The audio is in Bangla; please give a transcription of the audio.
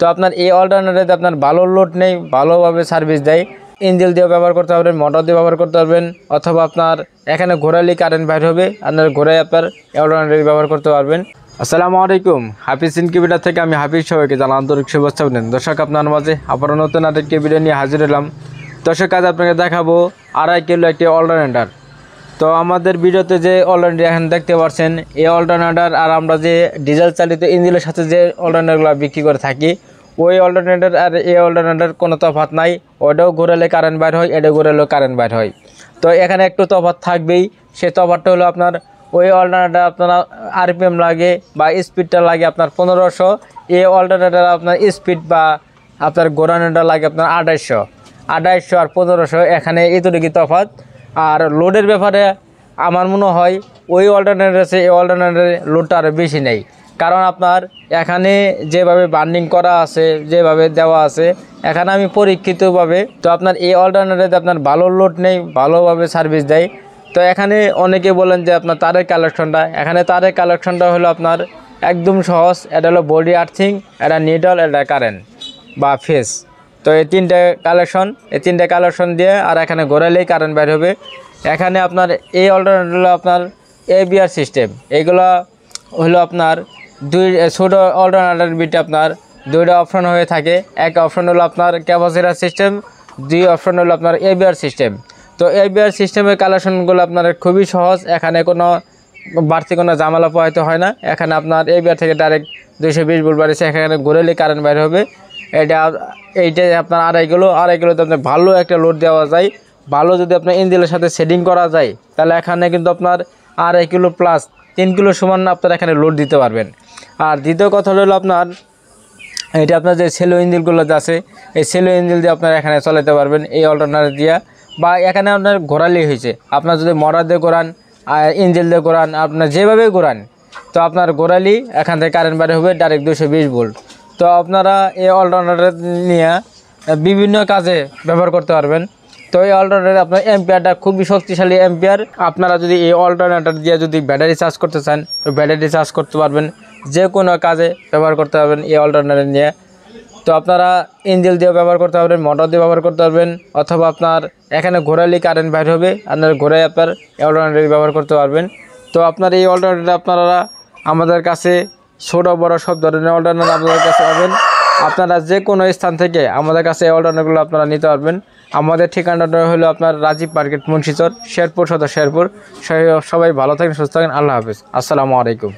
তো আপনার এই অল্টারনেটরে আপনার ভালো লোড নেই, ভালোভাবে সার্ভিস দেয়। ইঞ্জিল দিয়ে ব্যবহার করতে পারবেন, মোটর দিয়ে ব্যবহার করতে পারবেন, অথবা আপনার এখানে ঘোরালি কারেন্ট বাইর হবে, আপনার ঘোরায় আপনার অল্টারনেটর ব্যবহার করতে পারবেন। আসসালামু আলাইকুম, হাফিজ ইনকিউবেটর থেকে আমি হাফিজ সবাইকে জানাই আন্তরিক শুভেচ্ছা অভিনন্দন। দর্শক, আপনার মাঝে আবার নতুন আরেকটি ভিডিও নিয়ে হাজির হলাম। দর্শক, আজ আপনাকে দেখাবো 2.5 কিলো একটি অল্টারনেটর। তো আমাদের ভিডিওতে যে অল্টারনেটর এখন দেখতে পাচ্ছেন, এই অল্টারনেটর আর আমরা যে ডিজেল চালিত ইঞ্জিনের সাথে যে অল্টারনেটরগুলো বিক্রি করে থাকি, ওই অল্টারনেটর আর এই অল্টারনেটর কোনো তফাৎ নাই। ওটাও ঘোরালে কারেন্ট বাইর হয়, এটাও ঘোরালেও কারেন্ট বাইর হয়। তো এখানে একটু তফাৎ থাকবেই। সে তফাৎটা হলো আপনার ওই অল্টারনেটর আপনার আরপিএম লাগে বা স্পিডটা লাগে আপনার 1500, এই অল্টারনেটর আপনার স্পিড বা আপনার ঘোরানোটা লাগে আপনার 2800 আর 1500, এখানে এতটুকু তফাৎ। আর লোডের ব্যাপারে আমার মনে হয় ওই অল্টারনেটর আছে, এই অল্টারনেটরের লোডটা আরও বেশি নেই। কারণ আপনার এখানে যেভাবে বার্নিং করা আছে, যেভাবে দেওয়া আছে, এখানে আমি পরীক্ষিতভাবে, তো আপনার এই অল্টারনেটরে আপনার ভালো লোড নেই, ভালোভাবে সার্ভিস দেয়। তো এখানে অনেকে বলেন যে আপনার তারের কালেকশনটা, এখানে তারের কালেকশনটা হলো আপনার একদম সহজ। এটা হলো বডি আর্থিং, এটা নিডল, এটা কারেন্ট বা ফেস। তো এই তিনটে কালেকশন দিয়ে আর এখানে ঘোরালেই কারেন্ট বের হবে। এখানে আপনার এই অল্টারনেটর হলো আপনার এবিআর সিস্টেম। এগুলো হলো আপনার ছোটো অল্টারনেটর বিটে আপনার দুইটা অপশন হয়ে থাকে। এক অপশন হলো আপনার ক্যাপাসিটর সিস্টেম, দুই অপশন হলো আপনার এবিআর সিস্টেম। তো এবিআর সিস্টেমের কালেকশনগুলো আপনার খুবই সহজ, এখানে কোনো বাড়তি কোনো ঝামেলা পোহাইতে হয় না। এখানে আপনার এবিআর থেকে ডাইরেক্ট 220 ভোল্ট বাড়িছে, এখানে ঘুরেলে কারেন্ট বাইর হবে। এইটাই আপনার 2.5 কিলোতে আপনার ভালো একটা লোড দেওয়া যায়। ভালো যদি আপনার ইঞ্জিনের সাথে সেটিং করা যায়, তাহলে এখানে কিন্তু আপনার 2.5 কিলো প্লাস 3 কিলো সমান আপনার এখানে লোড দিতে পারবেন। আর দ্বিতীয় কথা হলো আপনার এটা আপনার যে সেলো ইঞ্জিনগুলো আছে, এই সেলো ইঞ্জিন দিয়ে আপনার এখানে চালাতে পারবেন এই অল্টারনেটর দিয়ে। বা এখানে আপনার ঘোরালেই হয়েছে, আপনার যদি মোটর দিয়ে ঘোরান আর ইঞ্জিন দিয়ে ঘোরান, আপনার যেভাবে ঘোরান, তো আপনার ঘোরালি এখান থেকে কারেন্ট বাইরে হবে ডাইরেক্ট 220 ভোল্ট। তো আপনারা এই অল্টারনেটর নিয়ে বিভিন্ন কাজে ব্যবহার করতে পারবেন। তো এই অল্টারনেটর আপনার এম্পিয়ারটা খুবই শক্তিশালী এম্পিয়ার। আপনারা যদি এই অল্টারনেটর দিয়ে যদি ব্যাটারি চার্জ করতে চান, তো ব্যাটারি চার্জ করতে পারবেন, যে কোনো কাজে ব্যবহার করতে পারবেন এই অল্টারনেটর নিয়ে। তো আপনারা ইঞ্জিন দিয়ে ব্যবহার করতে পারবেন, মোটর দিয়ে ব্যবহার করতে পারবেন, অথবা আপনার এখানে ঘোরালি কারেন্ট বাইর হবে, আপনার ঘোরায় আপনার অল্টারনেটর ব্যবহার করতে পারবেন। তো আপনার এই অল্টারনেটর আপনারা আমাদের কাছে ছোটো বড় সব ধরনের অল্টারনেটর আমাদের কাছে পাবেন। আপনারা যে কোনো স্থান থেকে আমাদের কাছে এই অল্টারনেটরগুলো আপনারা নিতে পারবেন। আমাদের ঠিকানাটা হলো আপনার রাজীব মার্কেট, মুন্সিচর, শেরপুর সদর শেরপুর। সবাই ভালো থাকেন, সুস্থ থাকেন। আল্লাহ হাফেজ, আসসালামু আলাইকুম।